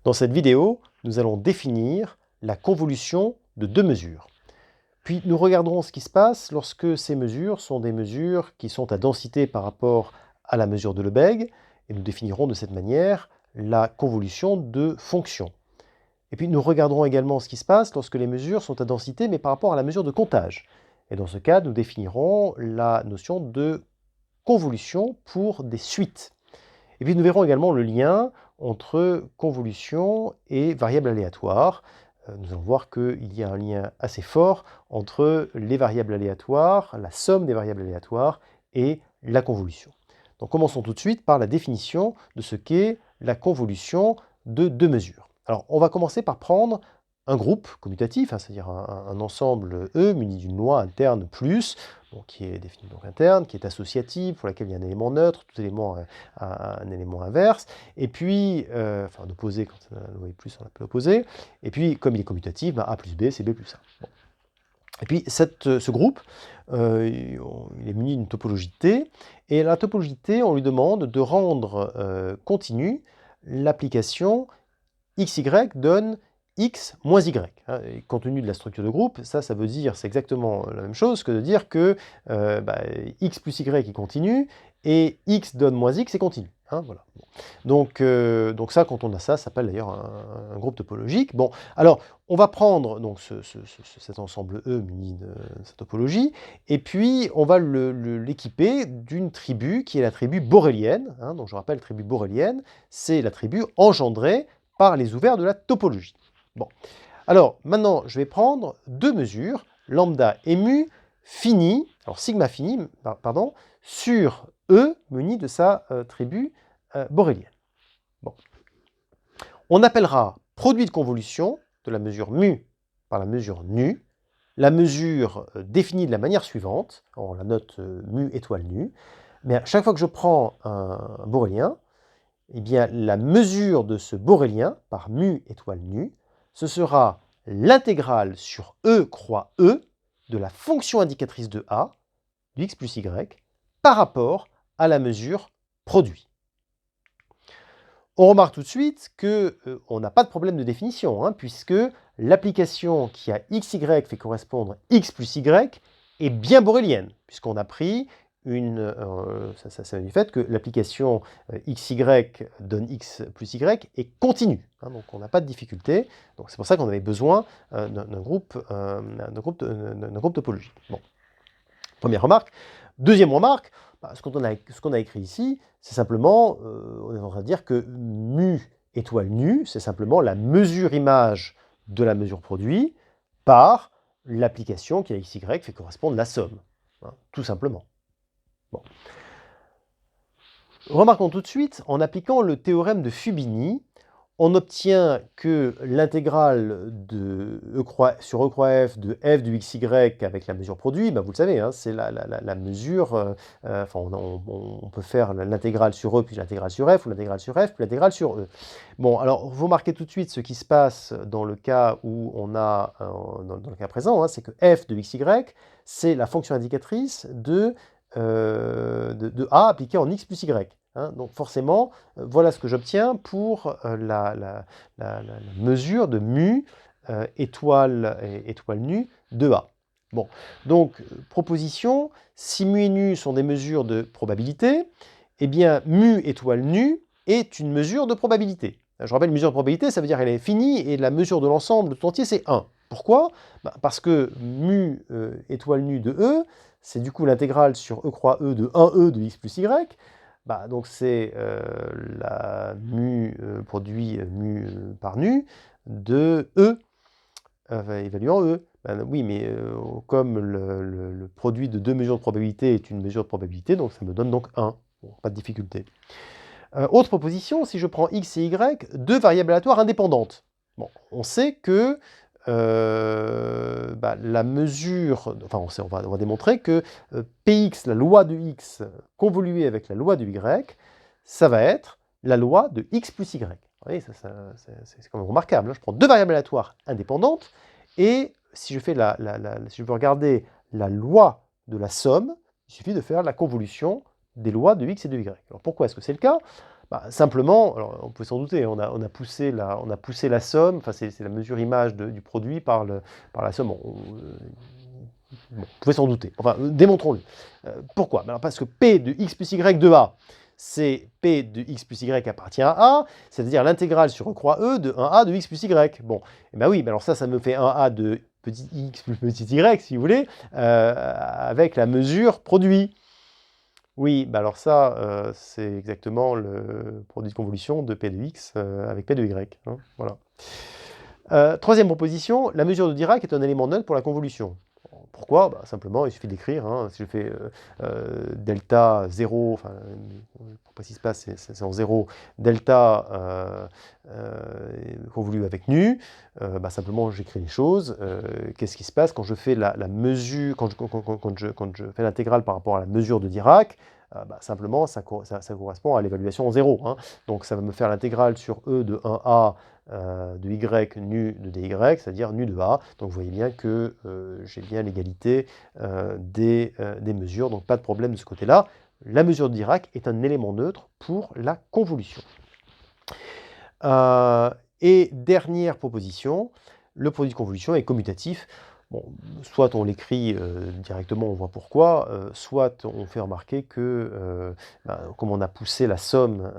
Dans cette vidéo, nous allons définir la convolution de deux mesures. Puis nous regarderons ce qui se passe lorsque ces mesures sont des mesures qui sont à densité par rapport à la mesure de Lebesgue, et nous définirons de cette manière la convolution de fonctions. Et puis nous regarderons également ce qui se passe lorsque les mesures sont à densité mais par rapport à la mesure de comptage. Et dans ce cas, nous définirons la notion de convolution pour des suites. Et puis nous verrons également le lien entre convolution et variable aléatoire. Nous allons voir qu'il y a un lien assez fort entre les variables aléatoires, la somme des variables aléatoires et la convolution. Donc commençons tout de suite par la définition de ce qu'est la convolution de deux mesures. Alors on va commencer par prendre un groupe commutatif, c'est-à-dire un ensemble E muni d'une loi interne plus, qui est défini donc interne, qui est associative, pour laquelle il y a un élément neutre, tout élément a un élément inverse, et puis, enfin un opposé, quand la loi est plus, on l'appelle opposé, et puis comme il est commutatif, A plus B, c'est B plus A. Bon. Et puis ce groupe, il est muni d'une topologie T, et la topologie T, on lui demande de rendre continue l'application XY donne X moins Y. Et compte tenu de la structure de groupe, ça veut dire, c'est exactement la même chose que de dire que X plus Y est continu, et X donne moins X est continu. Voilà. Donc ça, quand on a ça s'appelle d'ailleurs un groupe topologique. Bon, alors, on va prendre donc, cet ensemble E muni de cette topologie, et puis on va l'équiper d'une tribu qui est la tribu borelienne. Donc je rappelle, tribu borelienne, c'est la tribu engendrée par les ouverts de la topologie. Bon, alors maintenant je vais prendre deux mesures, lambda et mu, fini, alors sigma fini, pardon, sur E muni de sa tribu borelienne. Bon. On appellera produit de convolution de la mesure mu par la mesure nu, la mesure définie de la manière suivante, on la note mu étoile nu, mais à chaque fois que je prends un borélien, eh bien, la mesure de ce borélien par mu étoile nu, ce sera l'intégrale sur E croix E de la fonction indicatrice de A, du x plus y, par rapport à la mesure produit. On remarque tout de suite qu'on n'a pas de problème de définition, puisque l'application qui a xy fait correspondre x plus y est bien borélienne, puisqu'on a pris ça vient du fait que l'application XY donne X plus Y est continue. Donc on n'a pas de difficulté. Donc c'est pour ça qu'on avait besoin d'un groupe topologique. Bon. Première remarque. Deuxième remarque, ce qu'on a écrit ici, c'est simplement, on est en train de dire que mu étoile nu, c'est simplement la mesure image de la mesure produit par l'application qui a XY fait correspondre la somme. Tout simplement. Bon. Remarquons tout de suite, en appliquant le théorème de Fubini, on obtient que l'intégrale sur E croix F de f du xy avec la mesure produit, vous le savez, c'est la mesure, on peut faire l'intégrale sur E puis l'intégrale sur F, ou l'intégrale sur F puis l'intégrale sur E. Bon, alors vous remarquez tout de suite ce qui se passe dans le cas où on a, dans le cas présent, c'est que f de xy, c'est la fonction indicatrice de A appliquée en x plus y. Donc forcément, voilà ce que j'obtiens pour la mesure de mu étoile nu de A. Bon, donc proposition, si mu et nu sont des mesures de probabilité, eh bien mu étoile nu est une mesure de probabilité. Je rappelle, une mesure de probabilité, ça veut dire qu'elle est finie et la mesure de l'ensemble tout entier, c'est 1. Pourquoi? Parce que mu étoile nu de E, c'est du coup l'intégrale sur E croix E de 1E de x plus y. Donc c'est la mu produit mu par nu de E, évaluant E. Oui, mais comme le produit de deux mesures de probabilité est une mesure de probabilité, donc ça me donne donc 1. Bon, pas de difficulté. Autre proposition, si je prends x et y, deux variables aléatoires indépendantes. Bon, on sait que la mesure, enfin on va démontrer que Px, la loi de x, convoluée avec la loi de y, ça va être la loi de x plus y. Vous voyez, c'est quand même remarquable. Je prends deux variables aléatoires indépendantes, et si je veux regarder la loi de la somme, il suffit de faire la convolution des lois de x et de y. Alors pourquoi est-ce que c'est le cas? Simplement, alors on peut s'en douter, on a poussé la somme, enfin c'est la mesure image du produit par la somme. Bon, vous pouvez s'en douter. Enfin, démontrons-le. Pourquoi? Alors parce que P de x plus y de A, c'est P de x plus y appartient à A, c'est-à-dire l'intégrale sur E croix E de 1A de x plus y. Bon, et ben oui, alors ça me fait 1A de petit x plus petit y, si vous voulez, avec la mesure produit. Oui, alors ça, c'est exactement le produit de convolution de P de x avec P de y. Hein, voilà. Troisième proposition, la mesure de Dirac est un élément neutre pour la convolution. Pourquoi? Simplement, il suffit d'écrire. Hein, si je fais delta 0, enfin, pour pas ce qui se passe, c'est en 0, delta convolu avec nu, simplement j'écris les choses. Qu'est-ce qui se passe quand je fais la mesure, quand je fais l'intégrale par rapport à la mesure de Dirac? Simplement, ça correspond à l'évaluation en 0. Hein. Donc ça va me faire l'intégrale sur E de 1A de y nu de dy, c'est-à-dire nu de a. Donc vous voyez bien que j'ai bien l'égalité des mesures, donc pas de problème de ce côté-là. La mesure de Dirac est un élément neutre pour la convolution. Et dernière proposition, le produit de convolution est commutatif. Bon, soit on l'écrit directement, on voit pourquoi, soit on fait remarquer que, comme on a poussé la somme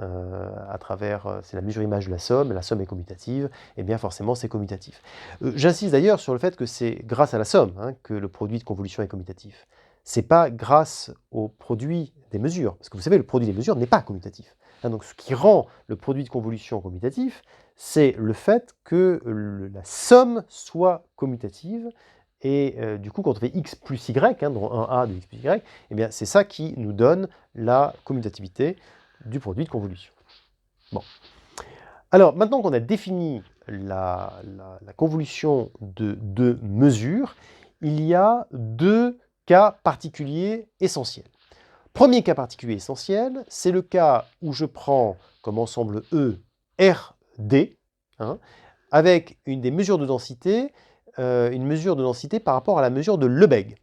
à travers, c'est la mesure image de la somme est commutative, et bien forcément c'est commutatif. J'insiste d'ailleurs sur le fait que c'est grâce à la somme que le produit de convolution est commutatif. C'est pas grâce au produit des mesures, parce que vous savez, le produit des mesures n'est pas commutatif. Donc ce qui rend le produit de convolution commutatif, c'est le fait que la somme soit commutative. Et du coup, quand on fait x plus y, donc 1a de x plus y, eh bien c'est ça qui nous donne la commutativité du produit de convolution. Bon. Alors, maintenant qu'on a défini la convolution de deux mesures, il y a deux cas particuliers essentiels. Premier cas particulier essentiel, c'est le cas où je prends comme ensemble E RD, avec une des mesures de densité, une mesure de densité par rapport à la mesure de Lebesgue.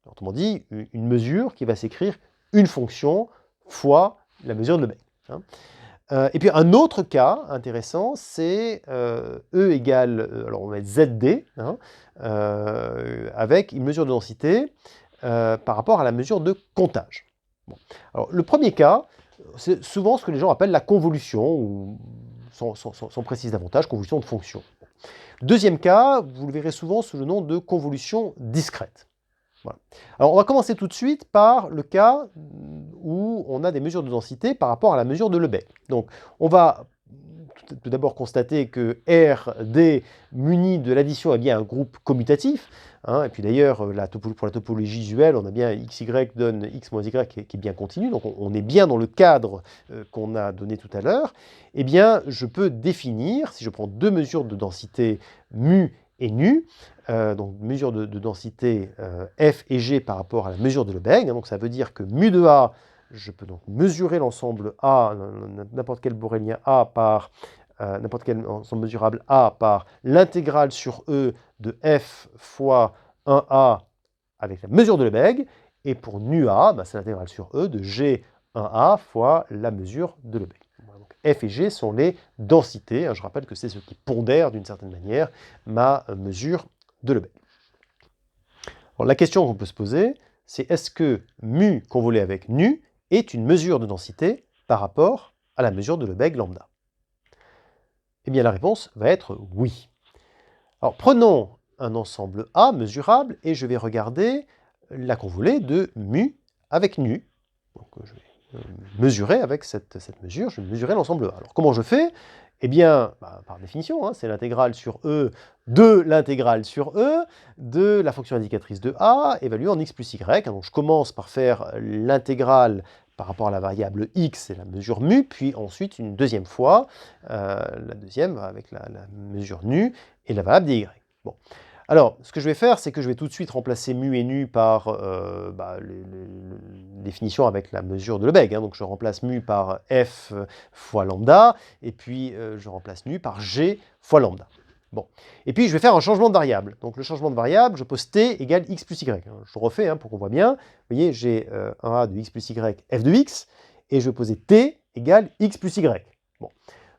Autrement dit, une mesure qui va s'écrire une fonction fois la mesure de Lebesgue. Et puis un autre cas intéressant, c'est E égale, alors on va mettre ZD, avec une mesure de densité par rapport à la mesure de comptage. Bon. Alors le premier cas, c'est souvent ce que les gens appellent la convolution, ou sans préciser davantage, convolution de fonction. Deuxième cas, vous le verrez souvent sous le nom de convolution discrète. Voilà. Alors on va commencer tout de suite par le cas où on a des mesures de densité par rapport à la mesure de Lebesgue. Donc on va tout d'abord constater que RD muni de l'addition est bien un groupe commutatif. Et puis d'ailleurs, pour la topologie usuelle, on a bien xy donne x moins y qui est bien continu. Donc on est bien dans le cadre qu'on a donné tout à l'heure. Eh bien, je peux définir, si je prends deux mesures de densité mu et nu, donc mesure de densité f et g par rapport à la mesure de Lebesgue. Donc ça veut dire que mu de a, je peux donc mesurer l'ensemble A, n'importe quel borélien A par n'importe quel ensemble mesurable A par l'intégrale sur E de f fois 1A avec la mesure de Lebesgue. Et pour nu A, c'est l'intégrale sur E de G1A fois la mesure de Lebesgue. Donc f et g sont les densités. Je rappelle que c'est ce qui pondère d'une certaine manière ma mesure de Lebesgue. Alors, la question qu'on peut se poser, c'est est-ce que mu convolé avec nu est une mesure de densité par rapport à la mesure de Lebesgue lambda? Eh bien la réponse va être oui. Alors prenons un ensemble A mesurable et je vais regarder la convolée de mu avec nu. Donc je vais mesurer avec cette mesure, je vais mesurer l'ensemble A. Alors comment je fais? Eh bien, par définition, c'est l'intégrale sur E de l'intégrale sur E de la fonction indicatrice de A évaluée en x plus y. Donc je commence par faire l'intégrale par rapport à la variable x et la mesure mu, puis ensuite une deuxième fois, la deuxième avec la mesure nu et la variable dy. Bon. Alors, ce que je vais faire, c'est que je vais tout de suite remplacer mu et nu par les définitions avec la mesure de Lebesgue. Donc je remplace mu par f fois lambda, et puis je remplace nu par g fois lambda. Bon. Et puis je vais faire un changement de variable. Donc le changement de variable, je pose t égale x plus y. Je refais pour qu'on voit bien. Vous voyez, j'ai 1a de x plus y f de x, et je vais poser t égale x plus y. Bon.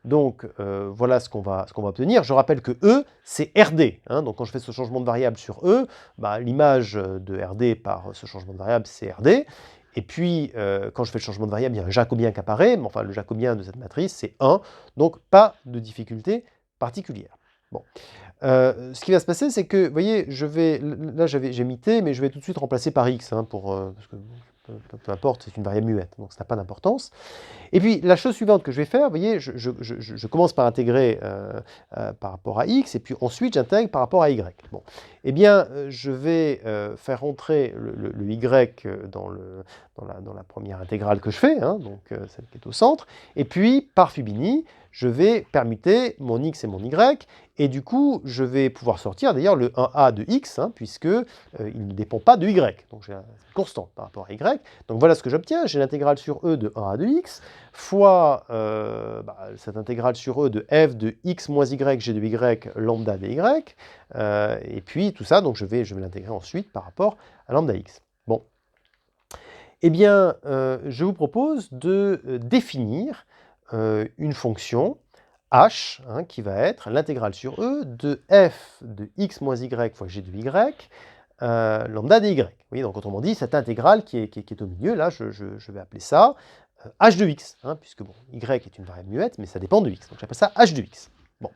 Donc, voilà ce qu'on va obtenir. Je rappelle que E, c'est RD. Hein, donc, quand je fais ce changement de variable sur E, bah, l'image de RD par ce changement de variable, c'est RD. Et puis, quand je fais le changement de variable, il y a un jacobien qui apparaît. Mais enfin, le jacobien de cette matrice, c'est 1. Donc, pas de difficulté particulière. Bon. Ce qui va se passer, c'est que, vous voyez, là j'ai mis t, mais je vais tout de suite remplacer par x, hein, parce que peu importe, c'est une variable muette, donc ça n'a pas d'importance. Et puis, la chose suivante que je vais faire, vous voyez, je commence par intégrer par rapport à x, et puis ensuite j'intègre par rapport à y. Bon. Eh bien, je vais faire entrer le y dans la première intégrale que je fais, hein, donc celle qui est au centre, et puis, par Fubini, je vais permuter mon x et mon y, et du coup, je vais pouvoir sortir d'ailleurs le 1a de x, hein, puisque il ne dépend pas de y, donc j'ai une constante par rapport à y. Donc voilà ce que j'obtiens, j'ai l'intégrale sur e de 1a de x, fois cette intégrale sur e de f de x moins y g de y lambda dy, et puis tout ça, donc je vais l'intégrer ensuite par rapport à lambda x. Bon. Eh bien, je vous propose de définir une fonction h, hein, qui va être l'intégrale sur e de f de x moins y fois g de y, lambda dy. Vous voyez, donc autrement dit, cette intégrale qui est au milieu, là, je vais appeler ça h de x, hein, puisque bon, y est une variable muette, mais ça dépend de x, donc j'appelle ça h de x. Bon.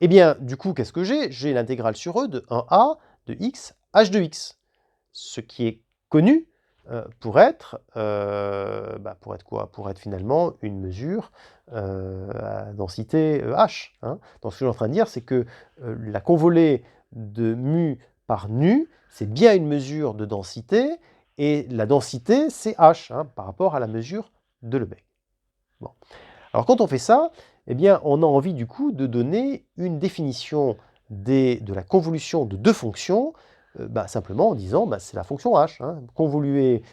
Eh bien, du coup, qu'est-ce que j'ai? J'ai l'intégrale sur e de 1a de x h de x, ce qui est connu pour être quoi? Pour être finalement une mesure à densité h. Hein. Donc ce que je suis en train de dire, c'est que la convolée de mu par nu, c'est bien une mesure de densité, et la densité, c'est h, hein, par rapport à la mesure de Lebesgue. Bon. Alors quand on fait ça, eh bien, on a envie du coup de donner une définition de la convolution de deux fonctions, simplement en disant c'est la fonction h. Hein. Convoluer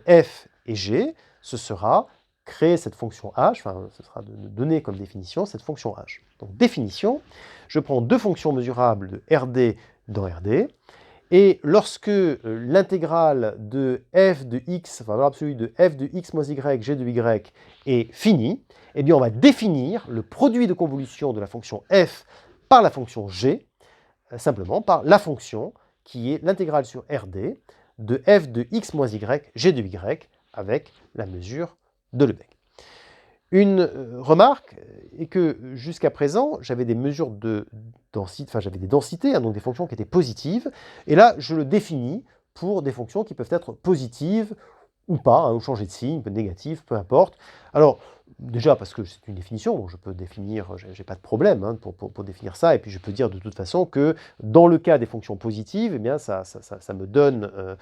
f et g, ce sera créer cette fonction h, enfin ce sera de donner comme définition cette fonction h. Donc définition, je prends deux fonctions mesurables de Rd dans Rd, et lorsque l'intégrale de f de x, enfin valeur absolue de f de x moins y, g de y est finie, eh bien on va définir le produit de convolution de la fonction f par la fonction g, simplement par la fonction qui est l'intégrale sur Rd de f de x moins y, g de y, avec la mesure de Lebesgue. Une remarque est que jusqu'à présent, j'avais des mesures de densité, enfin j'avais des densités, hein, donc des fonctions qui étaient positives, et là je le définis pour des fonctions qui peuvent être positives ou pas, hein, ou changer de signe, peut être négatif, peu importe. Alors, déjà parce que c'est une définition, donc je peux définir, j'ai pas de problème hein, pour définir ça, et puis je peux dire de toute façon que dans le cas des fonctions positives, eh bien ça me donne,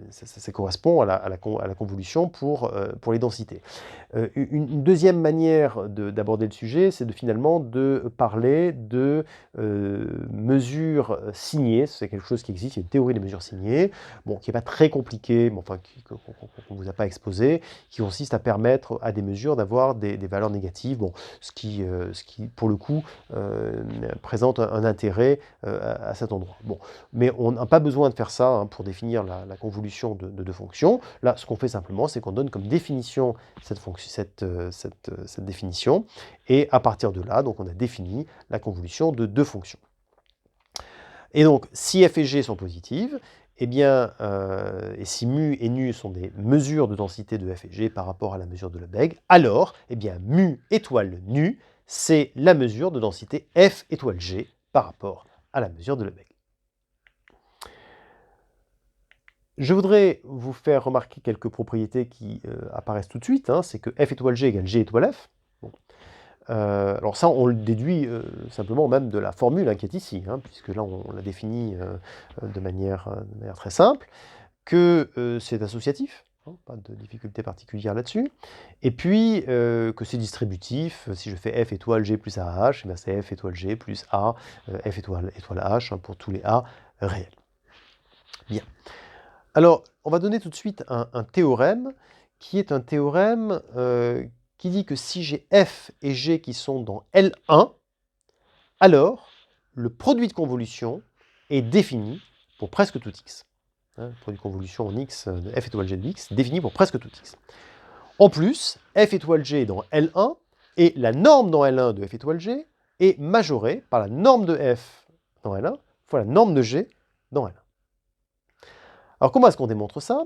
ça correspond à la convolution pour les densités. Une deuxième manière d'aborder le sujet, c'est finalement de parler de mesures signées, c'est quelque chose qui existe, il y a une théorie des mesures signées, bon, qui n'est pas très compliquée, mais enfin, qu'on ne vous a pas exposé, qui consiste à permettre à des mesures d'avoir des valeurs négatives, bon, ce qui pour le coup, présente un intérêt à cet endroit. Bon, mais on n'a pas besoin de faire ça hein, pour définir la convolution de deux fonctions. Là, ce qu'on fait simplement, c'est qu'on donne comme définition cette définition, et à partir de là, donc, on a défini la convolution de deux fonctions. Et donc, si f et g sont positives, eh bien, et si mu et nu sont des mesures de densité de f et g par rapport à la mesure de Lebesgue, alors, eh bien, mu étoile nu, c'est la mesure de densité f étoile g par rapport à la mesure de Lebesgue. Je voudrais vous faire remarquer quelques propriétés qui apparaissent tout de suite. Hein, c'est que f étoile g égale g étoile f. Bon. Alors ça, on le déduit simplement même de la formule hein, qui est ici, hein, puisque là, on l'a défini de manière très simple, que c'est associatif, hein, pas de difficulté particulière là-dessus, et puis que c'est distributif. Si je fais f étoile g plus ah, eh c'est f étoile g plus a, f étoile h hein, pour tous les a réels. Bien. Alors, on va donner tout de suite un théorème, qui est un théorème qui dit que si j'ai f et g qui sont dans L1, alors le produit de convolution est défini pour presque tout x. Hein, le produit de convolution en x de f étoile g de x défini pour presque tout x. En plus, f étoile g dans L1 et la norme dans L1 de f étoile g est majorée par la norme de f dans L1 fois la norme de g dans L1. Alors comment est-ce qu'on démontre ça?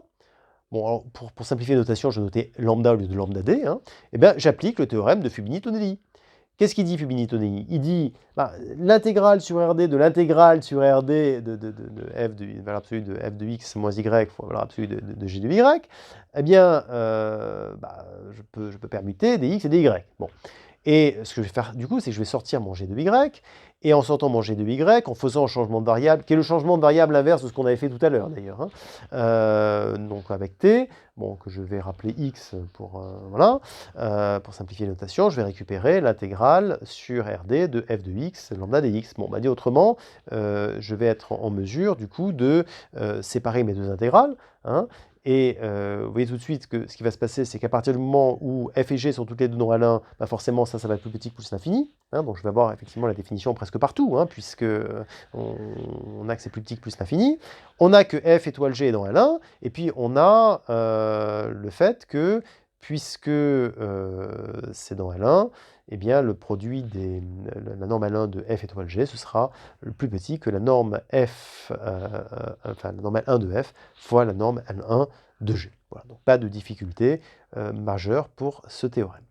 Bon, alors, pour simplifier la notation, je vais noter lambda au lieu de lambda d. Eh bien, j'applique le théorème de Fubini-Tonelli. Qu'est-ce qu'il dit Fubini-Tonelli? Il dit l'intégrale sur RD de l'intégrale sur RD de f de valeur absolue de f de x moins y fois valeur absolue de g de y, eh bien, je peux permuter des x et des y. Bon. Et ce que je vais faire, du coup, c'est que je vais sortir mon g de y, et en sortant mon g de y, en faisant un changement de variable, qui est le changement de variable inverse de ce qu'on avait fait tout à l'heure, d'ailleurs, donc avec t, bon, que je vais rappeler x pour, voilà, pour simplifier la notation, je vais récupérer l'intégrale sur RD de f de x, lambda dx. Bon, dit autrement, je vais être en mesure, du coup, de séparer mes deux intégrales, et vous voyez tout de suite que ce qui va se passer, c'est qu'à partir du moment où f et g sont toutes les deux dans L1, forcément ça va être plus petit que plus l'infini. Donc je vais avoir effectivement la définition presque partout, puisque on a que c'est plus petit que plus l'infini. On a que f étoile g est dans L1, et puis on a le fait que, puisque c'est dans L1, eh bien, le produit la norme L1 de f étoile g, ce sera le plus petit que la norme f, la norme L1 de f fois la norme L1 de g. Voilà, donc pas de difficulté majeure pour ce théorème.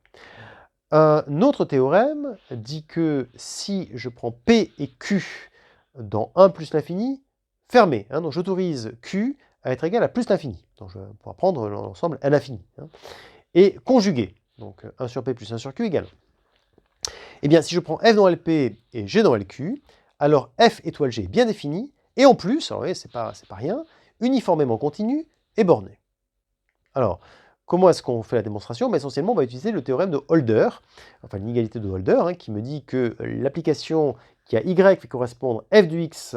Un autre théorème dit que si je prends P et Q dans 1 plus l'infini, fermé, donc j'autorise Q à être égal à plus l'infini. Donc je vais pouvoir prendre l'ensemble à l'infini. Et conjugué, donc 1 sur P plus 1 sur Q égale. Eh bien, si je prends f dans LP et g dans LQ, alors f étoile g est bien défini, et en plus, alors vous voyez, c'est pas rien, uniformément continu et borné. Alors, comment est-ce qu'on fait la démonstration? Essentiellement, on va utiliser le théorème de Holder, enfin l'inégalité de Holder, qui me dit que l'application qui a y fait correspondre f de x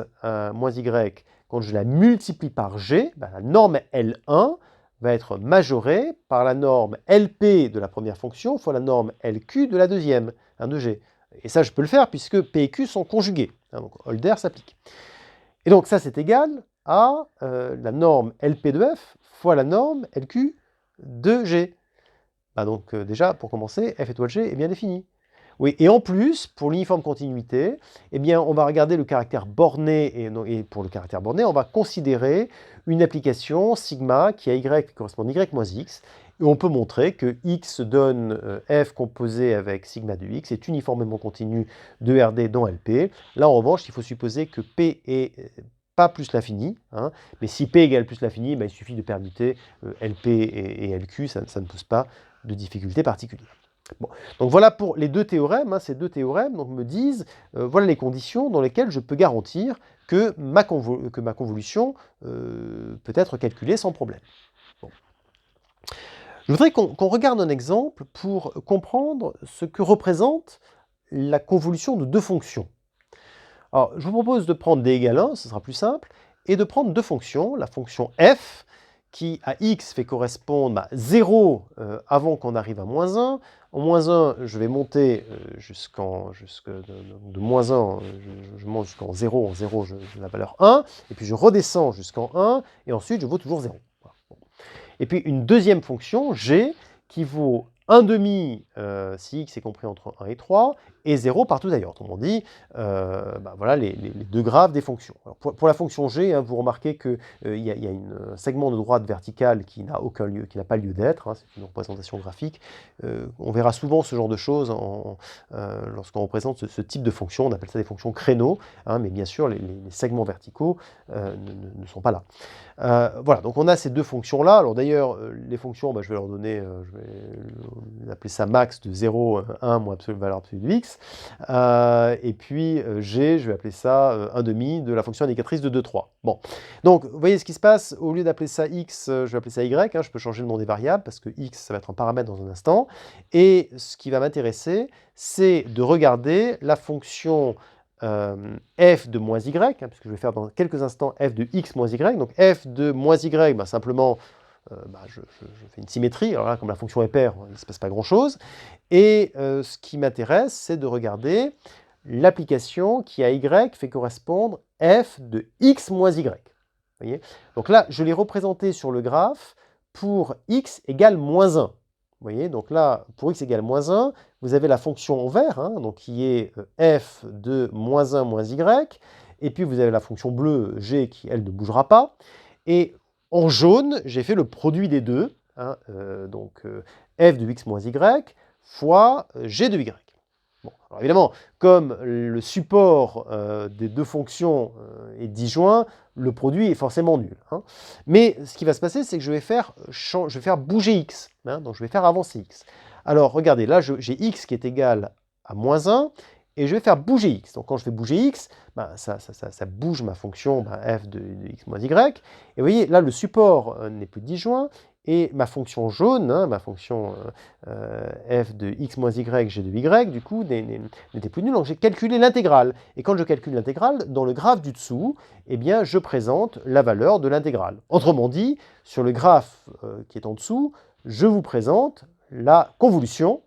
moins y, quand je la multiplie par g, la norme L1 va être majorée par la norme LP de la première fonction fois la norme LQ de la deuxième, de g. Et ça, je peux le faire puisque P et Q sont conjugués. Donc Holder s'applique. Et donc ça, c'est égal à la norme LP de f fois la norme LQ de g. Donc déjà, pour commencer, f étoile g est bien défini. Oui, et en plus, pour l'uniforme continuité, eh bien, on va regarder le caractère borné, et pour le caractère borné, on va considérer une application sigma qui a y qui correspond à y moins x, et on peut montrer que x donne f composé avec sigma de x est uniformément continu de RD dans LP. Là, en revanche, il faut supposer que P est pas plus l'infini, mais si P égale plus l'infini, il suffit de permuter LP et LQ, ça ne pose pas de difficulté particulière. Bon. Donc voilà pour les deux théorèmes. Ces deux théorèmes me disent, voilà les conditions dans lesquelles je peux garantir que ma convolution peut être calculée sans problème. Bon. Je voudrais qu'on regarde un exemple pour comprendre ce que représente la convolution de deux fonctions. Alors, je vous propose de prendre d égale 1, ce sera plus simple, et de prendre deux fonctions, la fonction f, qui à x fait correspondre 0 avant qu'on arrive à moins 1. En moins 1, je vais monter de moins 1, je monte jusqu'en 0, en 0, j'ai la valeur 1, et puis je redescends jusqu'en 1, et ensuite je vaut toujours 0. Voilà. Et puis une deuxième fonction, g, qui vaut 1 demi si x est compris entre 1 et 3, et 0 partout ailleurs. Autrement dit, voilà les deux graphes des fonctions. Alors pour la fonction g, vous remarquez qu'il y a un segment de droite verticale qui n'a aucun lieu, qui n'a pas lieu d'être, c'est une représentation graphique. On verra souvent ce genre de choses lorsqu'on représente ce type de fonction. On appelle ça des fonctions créneaux, mais bien sûr les segments verticaux ne sont pas là. Voilà, donc on a ces deux fonctions-là. Alors d'ailleurs, les fonctions, je vais leur donner, je vais appeler ça max de 0, 1 moins valeur absolue de x. Et puis g, je vais appeler ça 1 demi de la fonction indicatrice de 2, 3. Bon, donc vous voyez ce qui se passe, au lieu d'appeler ça x, je vais appeler ça y, je peux changer le nom des variables, parce que x, ça va être un paramètre dans un instant. Et ce qui va m'intéresser, c'est de regarder la fonction f de moins y, puisque je vais faire dans quelques instants f de x moins y. Donc f de moins y, simplement, je fais une symétrie. Alors là, comme la fonction est paire, il ne se passe pas grand-chose. Et ce qui m'intéresse, c'est de regarder l'application qui à y fait correspondre f de x moins y. Vous voyez? Donc là, je l'ai représenté sur le graphe pour x égale moins 1. voyez, donc là, pour x égale moins 1, vous avez la fonction en vert, hein, donc qui est f de moins 1 moins y, et puis vous avez la fonction bleue g qui, elle, ne bougera pas. Et en jaune, j'ai fait le produit des deux, hein, donc f de x moins y fois g de y. Bon, alors évidemment, comme le support des deux fonctions est disjoint, le produit est forcément nul, hein. Mais ce qui va se passer, c'est que je vais faire bouger x, hein, donc je vais faire avancer x. Alors regardez, là j'ai x qui est égal à moins 1, et je vais faire bouger x. Donc quand je fais bouger x, ben, ça bouge ma fonction f de x moins y. Et vous voyez, là le support n'est plus disjoint, et ma fonction jaune, hein, ma fonction f de x moins y, g de y, du coup, n'était plus nulle. Donc j'ai calculé l'intégrale. Et quand je calcule l'intégrale, dans le graphe du dessous, eh bien, je présente la valeur de l'intégrale. Autrement dit, sur le graphe qui est en dessous, je vous présente la convolution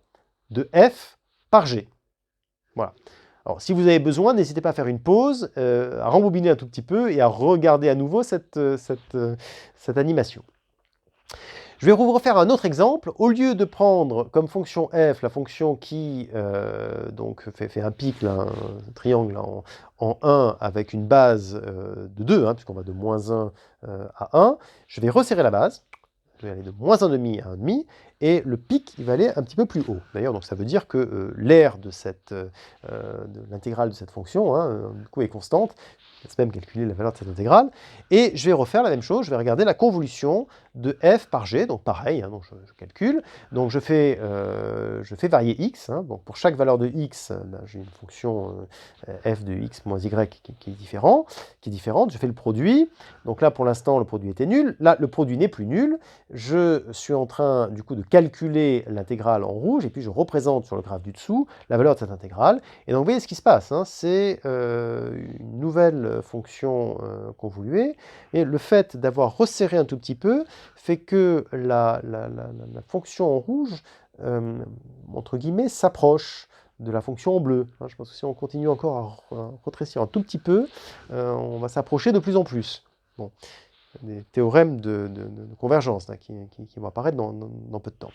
de f par g. Voilà. Alors, si vous avez besoin, n'hésitez pas à faire une pause, à rembobiner un tout petit peu et à regarder à nouveau cette animation. Je vais vous refaire un autre exemple. Au lieu de prendre comme fonction f la fonction qui donc fait un pic, là, un triangle là, en 1 avec une base de 2, hein, puisqu'on va de moins 1 à 1, je vais resserrer la base. Je vais aller de moins 1,5 à 1,5, et le pic, il va aller un petit peu plus haut. D'ailleurs, donc ça veut dire que l'aire de l'intégrale de cette fonction, hein, du coup, est constante. Je vais même calculer la valeur de cette intégrale. Et je vais refaire la même chose, je vais regarder la convolution de f par g, donc pareil, hein, donc je calcule. Donc je fais varier x, hein, donc pour chaque valeur de x, ben, j'ai une fonction f de x moins y qui est différente, je fais le produit. Donc là, pour l'instant, le produit était nul. Là, le produit n'est plus nul. Je suis en train, du coup, de calculer l'intégrale en rouge, et puis je représente sur le graphe du dessous la valeur de cette intégrale. Et donc, vous voyez ce qui se passe, hein, c'est une nouvelle fonction convoluée, et le fait d'avoir resserré un tout petit peu fait que la fonction en rouge, entre guillemets, s'approche de la fonction en bleu. Hein, je pense que si on continue encore à retrécir un tout petit peu, on va s'approcher de plus en plus. Bon, des théorèmes de convergence là, qui vont apparaître dans peu de temps.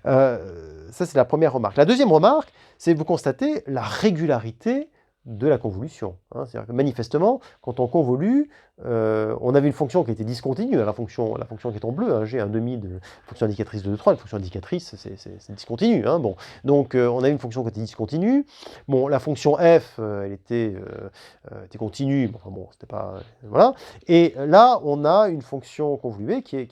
Ça, c'est la première remarque. La deuxième remarque, c'est vous constatez la régularité de la convolution. Hein. C'est-à-dire que manifestement, quand on convolue, on avait une fonction qui était discontinue, hein, la fonction qui est en bleu, hein, G1,5 de fonction indicatrice de 2,3, une fonction indicatrice, c'est discontinu. Hein, bon. Donc on avait une fonction qui était discontinue. Bon, la fonction f, elle était continue, bon, enfin bon, c'était pas... voilà. Et là, on a une fonction convoluée qui est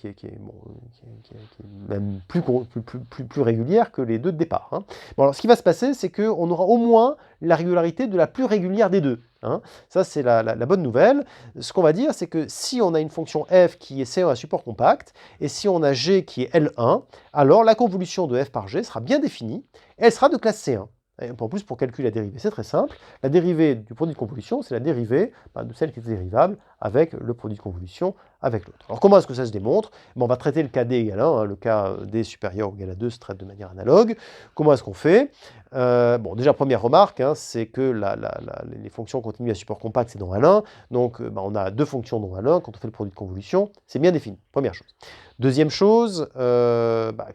même plus régulière que les deux de départ. Hein. Bon, alors ce qui va se passer, c'est qu'on aura au moins la régularité de la plus régulière des deux. Hein. Ça, c'est la bonne nouvelle. Ce qu'on va dire, c'est que si on a une fonction f qui est C1 à support compact, et si on a g qui est L1, alors la convolution de f par g sera bien définie, et elle sera de classe C1. Et en plus, pour calculer la dérivée, c'est très simple. La dérivée du produit de convolution, c'est la dérivée de celle qui est dérivable avec le produit de convolution avec l'autre. Alors comment est-ce que ça se démontre? On va traiter le cas d égale 1, hein, le cas d supérieur ou égal à 2 se traite de manière analogue. Comment est-ce qu'on fait? Bon, déjà, première remarque, hein, c'est que les fonctions continues à support compact, c'est dans L1. Donc, on a deux fonctions dans L1. Quand on fait le produit de convolution, c'est bien défini. Première chose. Deuxième chose,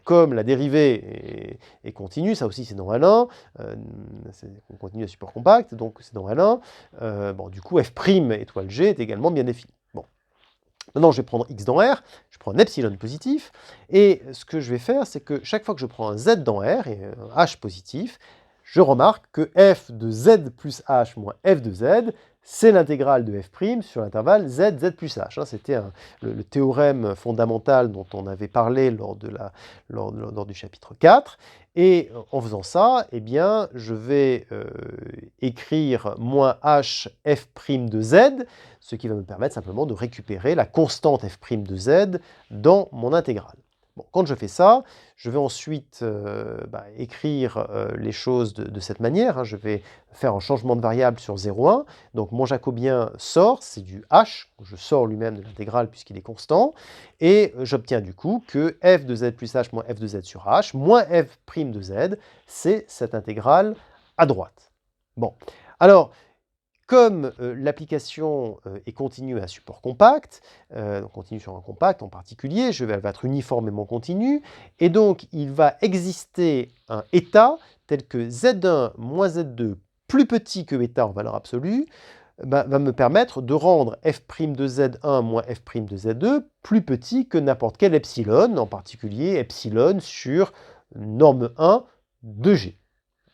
comme la dérivée est continue, ça aussi c'est dans L1, on continue à support compact, donc c'est dans L1. Du coup, f' étoile g est également bien défini. Bon. Maintenant, je vais prendre x dans R, je prends un epsilon positif, et ce que je vais faire, c'est que chaque fois que je prends un z dans R, et un h positif, je remarque que f de z plus h moins f de z, c'est l'intégrale de f' sur l'intervalle z plus h. Hein, c'était le théorème fondamental dont on avait parlé lors du chapitre 4. Et en faisant ça, eh bien, je vais écrire moins h f' de z, ce qui va me permettre simplement de récupérer la constante f' de z dans mon intégrale. Bon, quand je fais ça, je vais ensuite écrire les choses de cette manière. Hein. Je vais faire un changement de variable sur 0,1. Donc mon jacobien sort, c'est du h. Je sors lui-même de l'intégrale puisqu'il est constant. Et j'obtiens du coup que f de z plus h moins f de z sur h moins f' de z, c'est cette intégrale à droite. Bon, alors... comme l'application est continue à un support compact, donc continue sur un compact en particulier, elle va être uniformément continue, et donc il va exister un état tel que Z1 moins Z2 plus petit que bêta en valeur absolue, va me permettre de rendre f' de Z1 moins f' de Z2 plus petit que n'importe quel epsilon, en particulier epsilon sur norme 1 de G.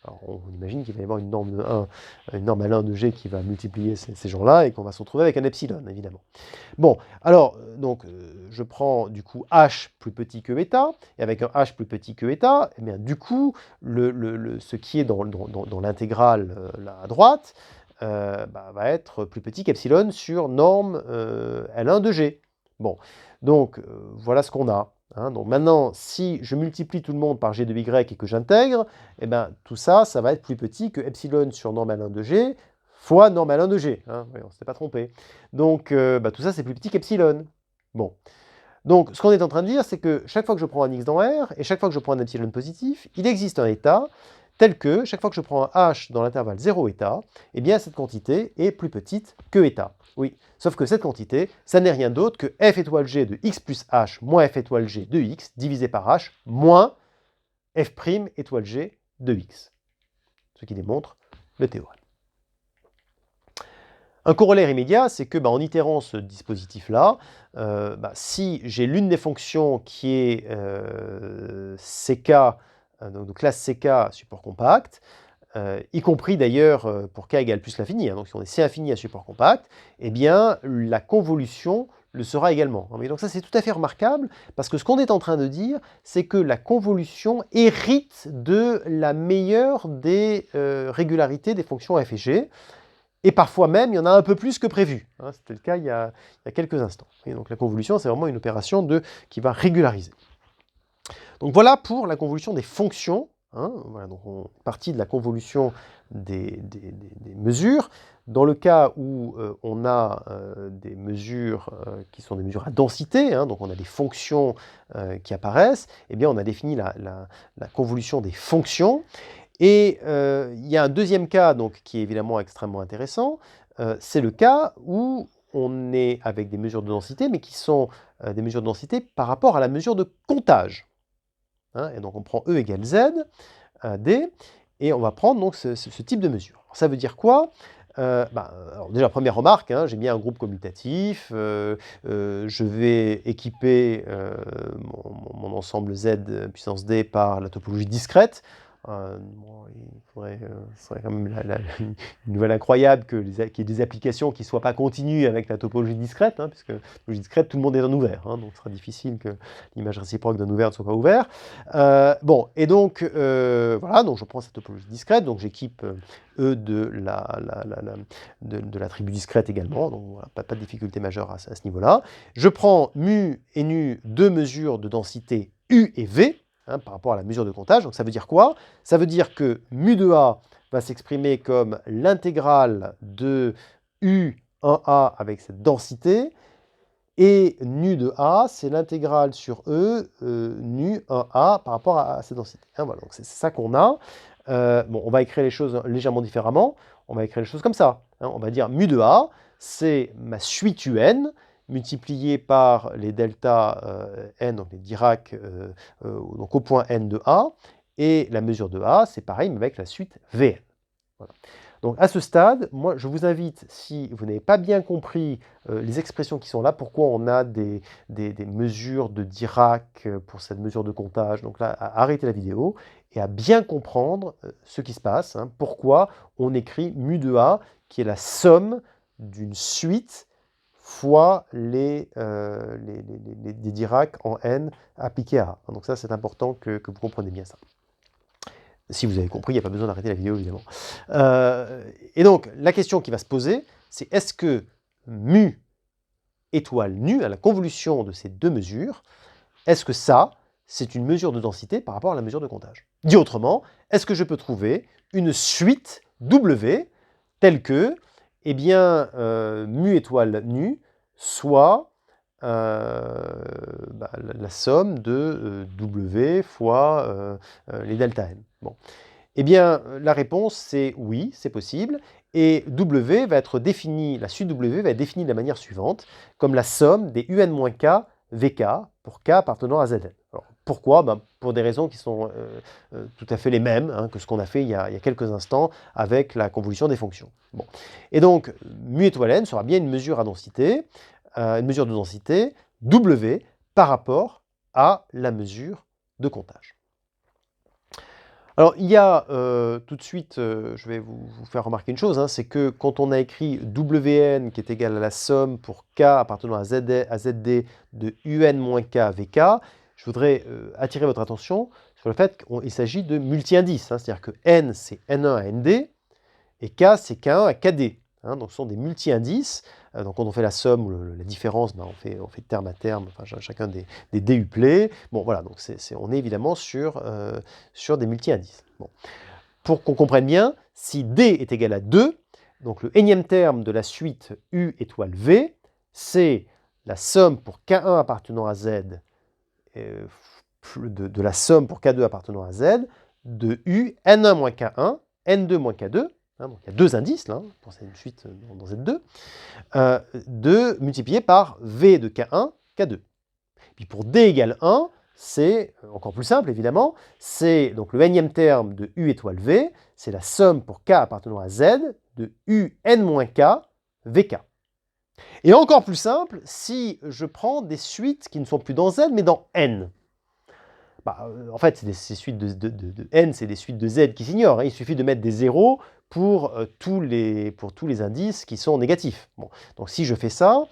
Alors, on imagine qu'il va y avoir une norme L1 de G qui va multiplier ces gens-là et qu'on va se retrouver avec un epsilon, évidemment. Bon, alors, je prends du coup H plus petit que bêta, et avec un H plus petit que bêta, eh bien, du coup, ce qui est dans l'intégrale là à droite, va être plus petit qu'epsilon sur norme L1 de G. Bon, donc voilà ce qu'on a. Hein. Donc maintenant, si je multiplie tout le monde par G de Y et que j'intègre, eh ben, tout ça, ça va être plus petit que epsilon sur norme L1 de G fois norme L1 de G. Hein. On ne s'était pas trompé. Donc tout ça, c'est plus petit qu'epsilon. Bon. Donc ce qu'on est en train de dire, c'est que chaque fois que je prends un X dans R, et chaque fois que je prends un epsilon positif, il existe un état tel que, chaque fois que je prends un H dans l'intervalle 0 état, eh bien cette quantité est plus petite que état. Oui, sauf que cette quantité, ça n'est rien d'autre que f étoile g de x plus h moins f étoile g de x divisé par h moins f' étoile g de x. Ce qui démontre le théorème. Un corollaire immédiat, c'est que en itérant ce dispositif-là, si j'ai l'une des fonctions qui est CK, donc de classe CK support compact, y compris d'ailleurs pour k égale plus l'infini, hein, donc si on est C infini à support compact, eh bien la convolution le sera également. Mais donc ça c'est tout à fait remarquable, parce que ce qu'on est en train de dire, c'est que la convolution hérite de la meilleure des régularités des fonctions f et g, et parfois même, il y en a un peu plus que prévu. Hein, c'était le cas il y a quelques instants. Et donc la convolution, c'est vraiment une opération qui va régulariser. Donc voilà pour la convolution des fonctions. Hein, voilà, donc on est parti de la convolution des mesures. Dans le cas où on a des mesures qui sont des mesures à densité, hein, donc on a des fonctions qui apparaissent, eh bien on a défini la convolution des fonctions. Et il y a un deuxième cas donc, qui est évidemment extrêmement intéressant, c'est le cas où on est avec des mesures de densité, mais qui sont des mesures de densité par rapport à la mesure de comptage. Hein, et donc on prend E égale Z, D, et on va prendre donc ce type de mesure. Alors, ça veut dire quoi? Alors déjà, première remarque, hein, j'ai bien un groupe commutatif, je vais équiper mon ensemble Z puissance D par la topologie discrète. Il faudrait, ce serait quand même une nouvelle incroyable qu'il y ait des applications qui ne soient pas continues avec la topologie discrète, hein, puisque la topologie discrète, tout le monde est en ouvert, hein, donc ce sera difficile que l'image réciproque d'un ouvert ne soit pas ouvert. Bon, et donc, voilà, donc je prends cette topologie discrète, donc j'équipe E de l'attribut discrète également, donc voilà, pas de difficulté majeure à ce niveau-là. Je prends mu et nu, deux mesures de densité U et V, hein, par rapport à la mesure de comptage. Donc ça veut dire quoi? Ça veut dire que mu de A va s'exprimer comme l'intégrale de U1A avec cette densité, et nu de A, c'est l'intégrale sur E, nu 1A par rapport à cette densité. Hein, voilà, donc c'est ça qu'on a. Bon, on va écrire les choses légèrement différemment. On va écrire les choses comme ça. Hein, on va dire mu de A, c'est ma suite UN, multiplié par les delta n, donc les Dirac, donc au point n de A, et la mesure de A, c'est pareil, mais avec la suite Vn. Voilà. Donc à ce stade, moi je vous invite, si vous n'avez pas bien compris les expressions qui sont là, pourquoi on a des mesures de Dirac pour cette mesure de comptage, donc là, à arrêter la vidéo et à bien comprendre ce qui se passe, hein, pourquoi on écrit mu de A, qui est la somme d'une suite fois les Dirac en n appliqués à A. Donc ça, c'est important que vous compreniez bien ça. Si vous avez compris, il n'y a pas besoin d'arrêter la vidéo, évidemment. Et donc, la question qui va se poser, c'est est-ce que mu étoile nu, à la convolution de ces deux mesures, est-ce que ça, c'est une mesure de densité par rapport à la mesure de comptage? Dit autrement, est-ce que je peux trouver une suite W telle que, eh bien, mu étoile nu soit la somme de W fois les delta n. Bon. Eh bien, la réponse, c'est oui, c'est possible. Et W va être définie, la suite W va être définie de la manière suivante, comme la somme des UN-K VK pour K appartenant à Zn. Alors, pourquoi? Ben, pour des raisons qui sont tout à fait les mêmes hein, que ce qu'on a fait il y a quelques instants avec la convolution des fonctions. Bon. Et donc, mu étoile n sera bien une mesure à densité, une mesure de densité W par rapport à la mesure de comptage. Alors, il y a tout de suite, je vais vous faire remarquer une chose, hein, c'est que quand on a écrit Wn qui est égal à la somme pour K appartenant à ZD de UN-K VK, je voudrais attirer votre attention sur le fait qu'il s'agit de multi-indices, hein, c'est-à-dire que N c'est N1 à Nd et K c'est K1 à Kd. Hein, donc ce sont des multi-indices. Donc quand on fait la somme ou la différence, ben, on fait terme à terme, enfin, chacun des duplés. Bon voilà, donc on est évidemment sur des multi-indices. Bon. Pour qu'on comprenne bien, si D est égal à 2, donc le énième terme de la suite U étoile V, c'est la somme pour K1 appartenant à Z de la somme pour K2 appartenant à Z de U N1 moins K1, N2 moins K2, hein, donc il y a deux indices là, pour cette suite dans Z2, de multiplier par V de K1, K2. Puis pour D égale 1, c'est encore plus simple évidemment, c'est donc le énième terme de U étoile V, c'est la somme pour K appartenant à Z de U N-K VK. Et encore plus simple, si je prends des suites qui ne sont plus dans Z, mais dans N. Bah, en fait, ces suites de N, c'est des suites de Z qui s'ignorent. Hein. Il suffit de mettre des zéros pour tous les indices qui sont négatifs. Bon. Donc si je fais ça,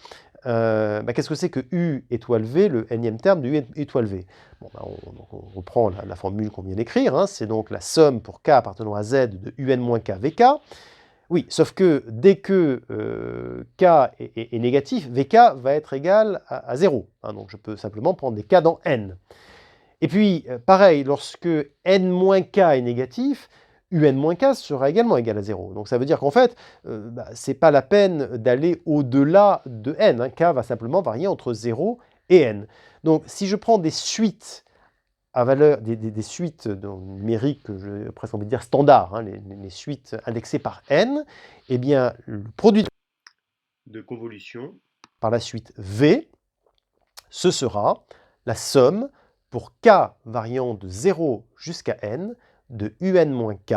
bah, qu'est-ce que c'est que U étoile V, le nème terme de U étoile V? Bon, bah, on reprend la formule qu'on vient d'écrire. Hein. C'est donc la somme pour K appartenant à Z de UN-K VK. Oui, sauf que dès que K est négatif, VK va être égal à 0. Hein. Donc je peux simplement prendre des K dans N. Et puis, pareil, lorsque n-k est négatif, un-k sera également égal à 0. Donc ça veut dire qu'en fait, bah, ce n'est pas la peine d'aller au-delà de n. Hein. K va simplement varier entre 0 et n. Donc si je prends des suites à valeur, des suites numériques, j'ai presque envie de dire standards, hein, les suites indexées par n, eh bien, le produit de convolution par la suite V, ce sera la somme pour K variant de 0 jusqu'à N de UN-K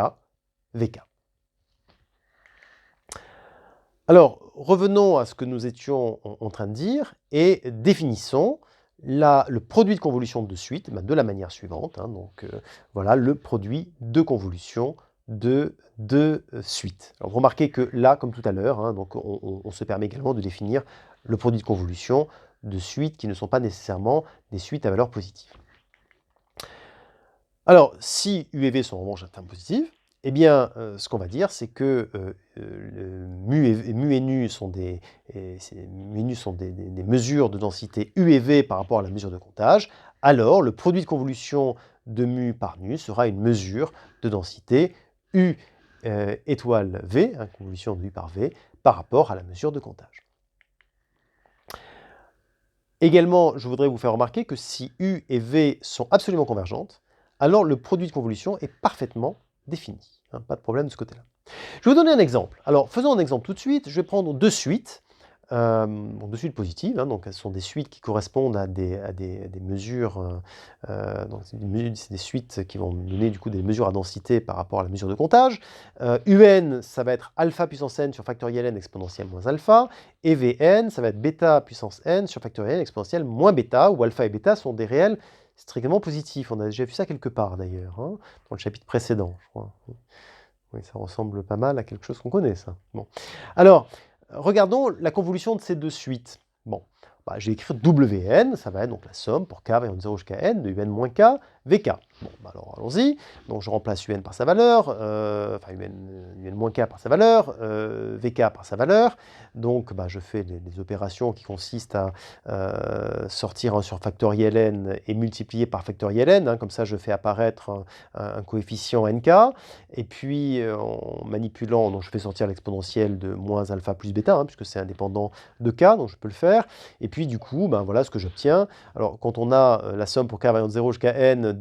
VK. Alors, revenons à ce que nous étions en train de dire et définissons le produit de convolution de suite de la manière suivante. Hein, donc, voilà le produit de convolution de suite. Alors, remarquez que là, comme tout à l'heure, hein, donc on se permet également de définir le produit de convolution de suites qui ne sont pas nécessairement des suites à valeur positive. Alors, si U et V sont en revanche à terme positif, eh bien, ce qu'on va dire, c'est que mu et nu sont des mesures de densité U et V par rapport à la mesure de comptage. Alors, le produit de convolution de mu par nu sera une mesure de densité U étoile V, hein, convolution de U par V, par rapport à la mesure de comptage. Également, je voudrais vous faire remarquer que si U et V sont absolument convergentes, alors le produit de convolution est parfaitement défini. Hein, pas de problème de ce côté-là. Je vais vous donner un exemple. Alors, faisons un exemple tout de suite. Je vais prendre deux suites, deux suites positives. Hein, donc, elles sont des suites qui correspondent à des mesures. Donc, c'est des suites qui vont donner du coup des mesures à densité par rapport à la mesure de comptage. UN, ça va être alpha puissance n sur factoriel n exponentielle moins alpha. Et Vn, ça va être bêta puissance n sur factoriel n exponentielle moins bêta, où alpha et bêta sont des réels strictement positif. On a déjà vu ça quelque part d'ailleurs, hein, dans le chapitre précédent, je crois. Oui, ça ressemble pas mal à quelque chose qu'on connaît, ça. Bon. Alors, regardons la convolution de ces deux suites. Bon, bah, j'ai écrit Wn, ça va être donc la somme pour k variant de 0 jusqu'à n de un-k vk. Bon, bah alors allons-y. Donc je remplace un par sa valeur, enfin un-k par sa valeur, vk par sa valeur. Donc bah, je fais les opérations qui consistent à sortir un sur factoriel n et multiplier par factoriel n. Hein, comme ça, je fais apparaître un coefficient nk. Et puis, en manipulant, donc je fais sortir l'exponentielle de moins alpha plus bêta, hein, puisque c'est indépendant de k, donc je peux le faire. Et puis, du coup, ben, voilà ce que j'obtiens. Alors, quand on a la somme pour k variant de 0 jusqu'à n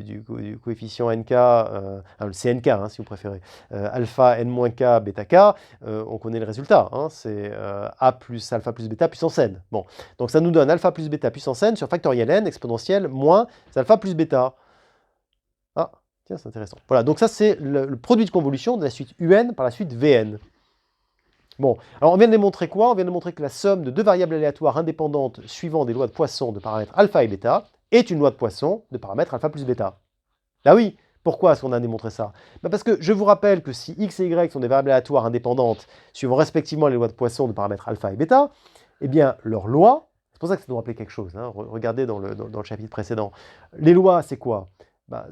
du coefficient nk, le CNK hein, si vous préférez, alpha n-k, bêta k, on connaît le résultat, hein, c'est a plus alpha plus bêta puissance n. Bon, donc ça nous donne alpha plus bêta puissance n sur factoriel n exponentielle moins alpha plus bêta. Ah, tiens, c'est intéressant. Voilà, donc ça c'est le produit de convolution de la suite un par la suite vn. Bon, alors on vient de démontrer quoi? On vient de montrer que la somme de deux variables aléatoires indépendantes suivant des lois de Poisson de paramètres alpha et bêta est une loi de Poisson de paramètres alpha plus bêta. Ah oui, pourquoi est-ce qu'on a démontré ça? Parce que je vous rappelle que si x et y sont des variables aléatoires indépendantes suivant respectivement les lois de Poisson de paramètres alpha et bêta, eh bien leur loi, c'est pour ça que ça doit rappeler quelque chose, hein, regardez dans le chapitre précédent, les lois c'est quoi?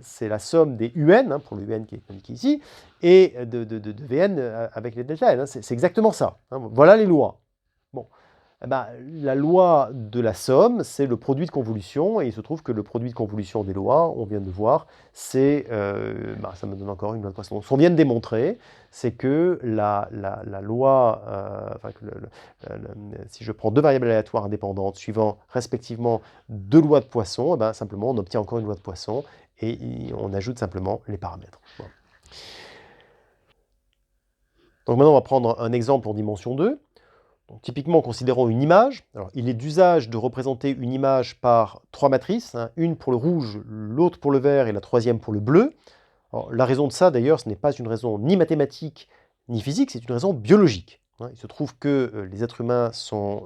C'est la somme des UN, hein, pour le UN qui est indiqué ici, et de Vn avec les delta n. Hein, c'est exactement ça. Hein, voilà les lois. Bon, la loi de la somme, c'est le produit de convolution, et il se trouve que le produit de convolution des lois, on vient de voir, c'est, ça me donne encore une loi de Poisson. Ce qu'on vient de démontrer, c'est que la loi, si je prends deux variables aléatoires indépendantes suivant respectivement deux lois de Poisson, simplement on obtient encore une loi de Poisson, et on ajoute simplement les paramètres. Voilà. Donc maintenant, on va prendre un exemple en dimension 2. Donc, typiquement, considérons une image. Alors, il est d'usage de représenter une image par trois matrices, hein, une pour le rouge, l'autre pour le vert et la troisième pour le bleu. Alors, la raison de ça, d'ailleurs, ce n'est pas une raison ni mathématique ni physique, c'est une raison biologique. Il se trouve que les êtres humains sont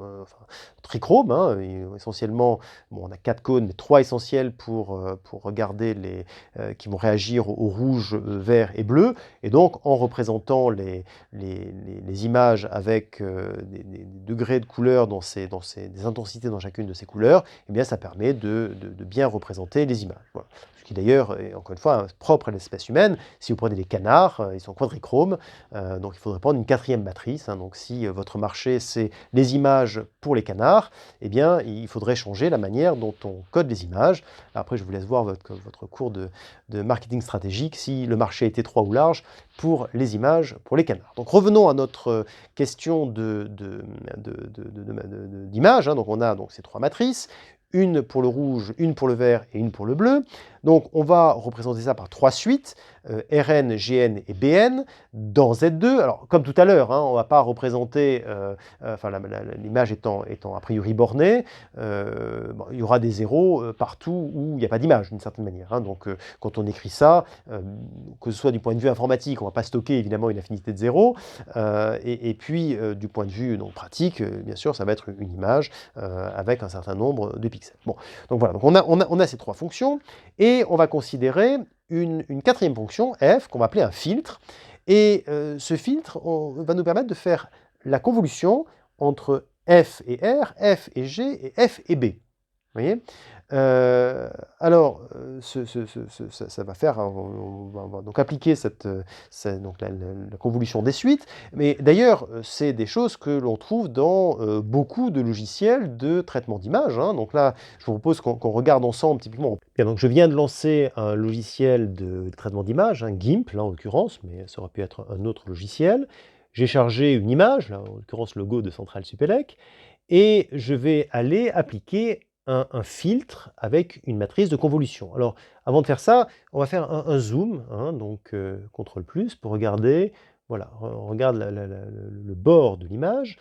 trichromes, hein, essentiellement, bon, on a 4 cônes, mais 3 essentiels pour regarder qui vont réagir au rouge, vert et bleu. Et donc, en représentant les images avec des degrés de couleur des intensités dans chacune de ces couleurs, eh bien, ça permet de bien représenter les images. Voilà. Ce qui d'ailleurs est encore une fois propre à l'espèce humaine. Si vous prenez les canards, ils sont quadrichromes, donc il faudrait prendre une quatrième matrice. Hein, donc si votre marché c'est les images pour les canards, eh bien il faudrait changer la manière dont on code les images. Après je vous laisse voir votre cours de marketing stratégique si le marché était étroit ou large pour les images pour les canards. Donc revenons à notre question d'image. Hein, donc on a donc ces trois matrices. Une pour le rouge, une pour le vert et une pour le bleu. Donc on va représenter ça par trois suites, Rn, Gn et Bn, dans Z2. Alors comme tout à l'heure, hein, on ne va pas représenter, l'image étant a priori bornée, il y aura des zéros partout où il n'y a pas d'image d'une certaine manière. Hein. Donc quand on écrit ça, que ce soit du point de vue informatique, on ne va pas stocker évidemment une affinité de zéro, et puis du point de vue donc, pratique, bien sûr, ça va être une image avec un certain nombre de pixels. Bon, donc voilà, donc on a ces trois fonctions, et on va considérer une quatrième fonction, f, qu'on va appeler un filtre, et ce filtre va nous permettre de faire la convolution entre f et r, f et g, et f et b. Vous voyez? Alors, ça va faire, on va donc appliquer la convolution des suites, mais d'ailleurs, c'est des choses que l'on trouve dans beaucoup de logiciels de traitement d'image. Hein. Donc là, je vous propose qu'on regarde ensemble typiquement. Bien, donc je viens de lancer un logiciel de traitement d'image, un GIMP, là en l'occurrence, mais ça aurait pu être un autre logiciel. J'ai chargé une image, là en l'occurrence le logo de Centrale Supélec, et je vais aller appliquer un filtre avec une matrice de convolution. Alors, avant de faire ça, on va faire un zoom, hein, donc CTRL+, pour regarder, voilà, on regarde le bord de l'image.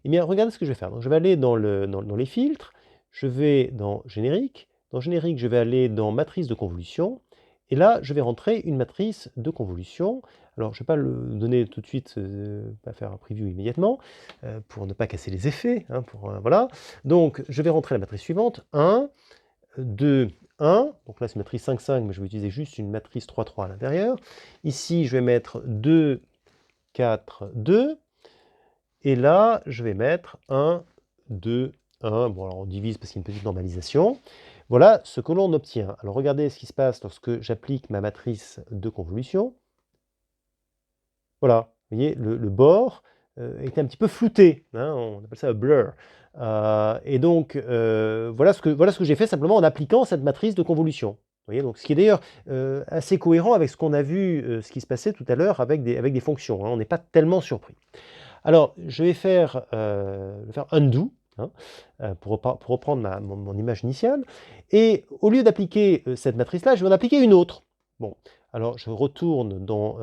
Eh bien, regardez ce que je vais faire. Donc, je vais aller dans les filtres, je vais dans générique, je vais aller dans matrice de convolution, et là, je vais rentrer une matrice de convolution. Alors, je ne vais pas le donner tout de suite, pas faire un preview immédiatement, pour ne pas casser les effets. Hein, voilà. Donc, je vais rentrer la matrice suivante. 1, 2, 1. Donc là, c'est matrice 5, 5, mais je vais utiliser juste une matrice 3, 3 à l'intérieur. Ici, je vais mettre 2, 4, 2. Et là, je vais mettre 1, 2, 1. Bon, alors on divise parce qu'il y a une petite normalisation. Voilà ce que l'on obtient. Alors, regardez ce qui se passe lorsque j'applique ma matrice de convolution. Voilà, vous voyez, le bord est un petit peu flouté, hein, on appelle ça un blur. Et donc, voilà ce que j'ai fait simplement en appliquant cette matrice de convolution. Vous voyez, donc, ce qui est d'ailleurs assez cohérent avec ce qu'on a vu, ce qui se passait tout à l'heure avec des fonctions. Hein, on n'est pas tellement surpris. Alors, je vais faire undo. hein, pour reprendre mon image initiale. Et au lieu d'appliquer cette matrice-là, je vais en appliquer une autre. Bon, alors je retourne dans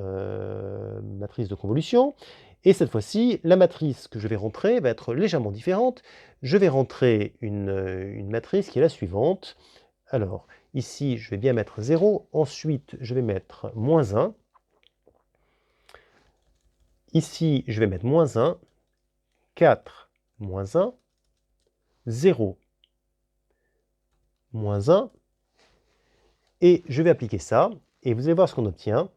matrice de convolution, et cette fois-ci, la matrice que je vais rentrer va être légèrement différente. Je vais rentrer une matrice qui est la suivante. Alors, ici, je vais bien mettre 0, ensuite, je vais mettre moins 1. Ici, je vais mettre moins 1, 4, moins 1, 0, moins 1, et je vais appliquer ça, et vous allez voir ce qu'on obtient.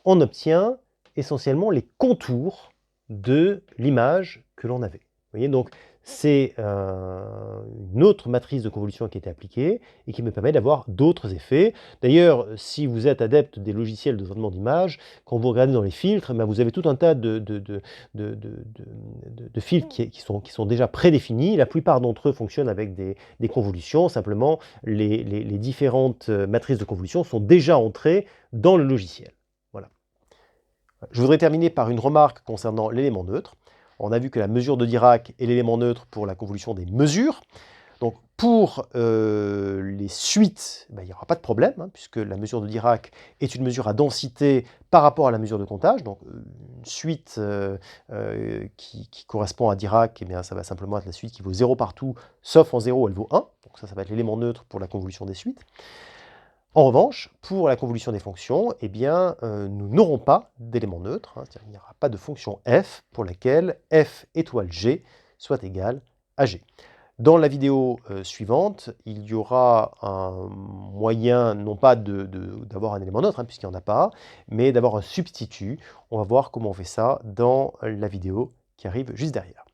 On obtient essentiellement les contours de l'image que l'on avait. Vous voyez, donc c'est une autre matrice de convolution qui a été appliquée et qui me permet d'avoir d'autres effets. D'ailleurs, si vous êtes adepte des logiciels de traitement d'image, quand vous regardez dans les filtres, ben vous avez tout un tas de filtres qui sont déjà prédéfinis. La plupart d'entre eux fonctionnent avec des convolutions. Simplement, les différentes matrices de convolution sont déjà entrées dans le logiciel. Voilà. Je voudrais terminer par une remarque concernant l'élément neutre. On a vu que la mesure de Dirac est l'élément neutre pour la convolution des mesures. Donc pour les suites, ben, il n'y aura pas de problème, hein, puisque la mesure de Dirac est une mesure à densité par rapport à la mesure de comptage. Donc une suite qui correspond à Dirac, eh bien, ça va simplement être la suite qui vaut 0 partout, sauf en 0, elle vaut 1. Donc ça va être l'élément neutre pour la convolution des suites. En revanche, pour la convolution des fonctions, eh bien, nous n'aurons pas d'élément neutre, hein, il n'y aura pas de fonction f pour laquelle f étoile g soit égal à g. Dans la vidéo suivante, il y aura un moyen, non pas d'avoir un élément neutre, hein, puisqu'il n'y en a pas, mais d'avoir un substitut. On va voir comment on fait ça dans la vidéo qui arrive juste derrière.